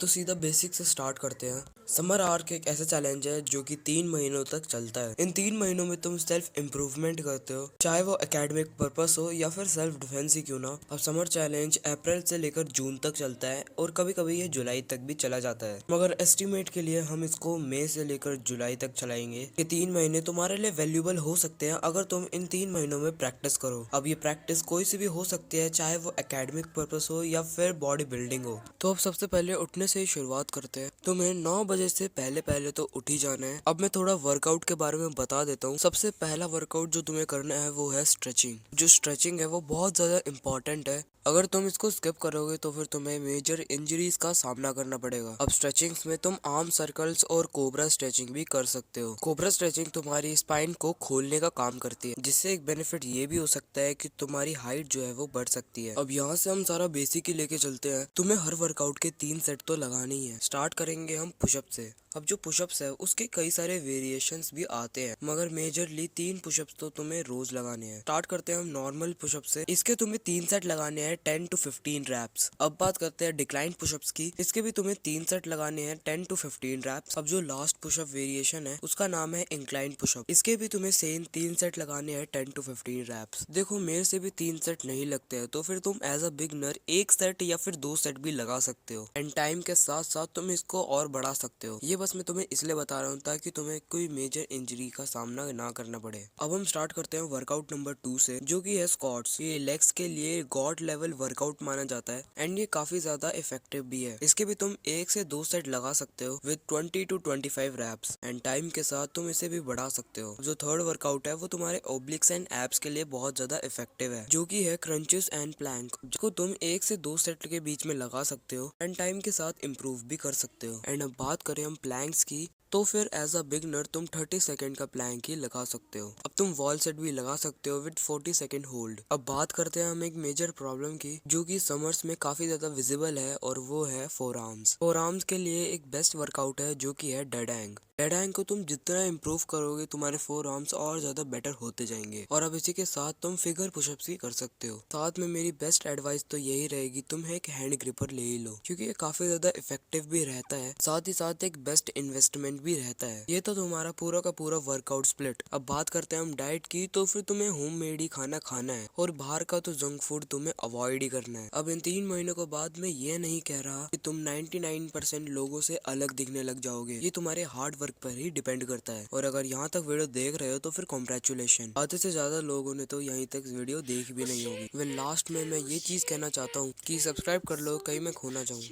तो सीधा बेसिक से स्टार्ट करते हैं। समर आर्क एक ऐसा चैलेंज है जो कि 3 महीनों तक चलता है। इन 3 महीनों में तुम सेल्फ इम्प्रूवमेंट करते हो, चाहे वो एकेडमिक पर्पस हो या फिर सेल्फ डिफेंस ही क्यों ना। अब समर चैलेंज अप्रैल से लेकर जून तक चलता है और कभी कभी ये जुलाई तक भी चला जाता है, मगर एस्टिमेट के लिए हम इसको मई से लेकर जुलाई तक चलाएंगे। ये 3 महीने तुम्हारे लिए वैल्यूएबल हो सकते हैं अगर तुम इन 3 महीनों में प्रैक्टिस करो। अब ये प्रैक्टिस कोई सी भी हो सकती है, चाहे वो एकेडमिक पर्पस हो या फिर बॉडी बिल्डिंग हो। तो अब सबसे पहले उठने से ही शुरुआत करते हैं। तुम्हें 9 बजे से पहले पहले तो उठ ही जाना है। अब मैं थोड़ा वर्कआउट के बारे में बता देता हूँ। सबसे पहला वर्कआउट जो तुम्हें करना है वो है स्ट्रेचिंग। जो स्ट्रेचिंग है वो बहुत ज्यादा इंपॉर्टेंट है। अगर तुम इसको स्किप करोगे तो फिर तुम्हें मेजर इंजरीज का सामना करना पड़ेगा। अब स्ट्रेचिंग्स में तुम आर्म सर्कल्स और कोबरा स्ट्रेचिंग भी कर सकते हो। कोबरा स्ट्रेचिंग तुम्हारी स्पाइन को खोलने का काम करती है, जिससे एक बेनिफिट ये भी हो सकता है कि तुम्हारी हाइट जो है वो बढ़ सकती है। अब यहाँ से हम सारा बेसिक ही लेके चलते हैं। तुम्हें हर वर्कआउट के 3 सेट तो लगाने ही है। स्टार्ट करेंगे हम पुशअप से। अब जो पुशअप्स है उसके कई सारे वेरिएशंस भी आते हैं, मगर मेजरली 3 पुशअप्स तो तुम्हें रोज लगाने हैं। स्टार्ट करते हैं हम नॉर्मल पुशअप से। इसके तुम्हें 3 सेट लगाने हैं 10 to 15 रैप्स। अब बात करते हैं डिक्लाइन पुशअप्स की। इसके भी तुम्हें 3 सेट लगाने हैं 10 to 15 रैप्स। अब जो लास्ट पुशअप वेरिएशन है उसका नाम है इंक्लाइन पुशअप। इसके भी तुम्हें सेम 3 सेट लगाने हैं 10 to 15 रैप्स। देखो मेरे से भी 3 सेट नहीं लगते हैं, तो फिर तुम एज अ बिगनर 1 सेट या फिर 2 सेट भी लगा सकते हो, एंड टाइम के साथ साथ तुम इसको और बढ़ा सकते हो। ये बस मैं तुम्हें इसलिए बता रहा हूँ ताकि तुम्हें कोई मेजर इंजरी का सामना ना करना पड़े। अब हम स्टार्ट करते हैं वर्कआउट नंबर 2 से, जो कि है स्क्वाट्स। ये लेग्स के लिए गॉड लेवल वर्कआउट माना जाता है एंड ये काफी ज्यादा इफेक्टिव भी है। इसके भी तुम 1 से 2 सेट लगा सकते हो with 20 to 25 reps, and time के साथ तुम इसे भी बढ़ा सकते हो। जो थर्ड वर्कआउट है वो तुम्हारे ओब्लिक्स एंड एब्स के लिए बहुत ज्यादा इफेक्टिव है, जो कि है क्रंचेस एंड प्लैंक, जिसको तुम 1 से 2 सेट के बीच में लगा सकते हो एंड टाइम के साथ इम्प्रूव भी कर सकते हो। एंड अब बात करें हम प्लैंक्स की, तो फिर एज अ बिगनर तुम 30 सेकंड का प्लैंक ही लगा सकते हो। अब तुम वॉल सेट भी लगा सकते हो विद 40 सेकंड होल्ड। अब बात करते हैं हम एक मेजर प्रॉब्लम की, जो कि समर्स में काफी ज्यादा विजिबल है, और वो है फोर आर्म्स। फोर आर्म्स के लिए एक बेस्ट वर्कआउट है जो कि है डेड हैंग। डेड हैंग को तुम जितना इम्प्रूव करोगे तुम्हारे फोर आर्म्स और ज्यादा बेटर होते जाएंगे। और अब इसी के साथ तुम फिगर पुशअप्स भी कर सकते हो। साथ में मेरी बेस्ट एडवाइस तो यही रहेगी, तुम एक हैंड ग्रिपर ले ही लो, क्योंकि ये काफी ज्यादा इफेक्टिव भी रहता है, साथ ही साथ एक बेस्ट इन्वेस्टमेंट भी रहता है। ये तो तुम्हारा पूरा का पूरा वर्कआउट स्प्लिट। अब बात करते हैं हम डाइट की, तो फिर तुम्हें होम मेड ही खाना खाना है और बाहर का तो जंक फूड तुम्हें अवॉइड ही करना है। अब इन 3 महीनों के बाद मैं ये नहीं कह रहा कि तुम 99% लोगों से अलग दिखने लग जाओगे। ये तुम्हारे हार्ड वर्क पर ही डिपेंड करता है। और अगर यहाँ तक वीडियो देख रहे हो तो फिर कॉन्ग्रेचुलेशन, आधे से ज्यादा लोगों ने तो यहीं तक वीडियो देख भी नहीं होगी। लास्ट में मैं ये चीज कहना चाहता हूँ कि सब्सक्राइब कर लो, कहीं मैं खो ना जाऊँ।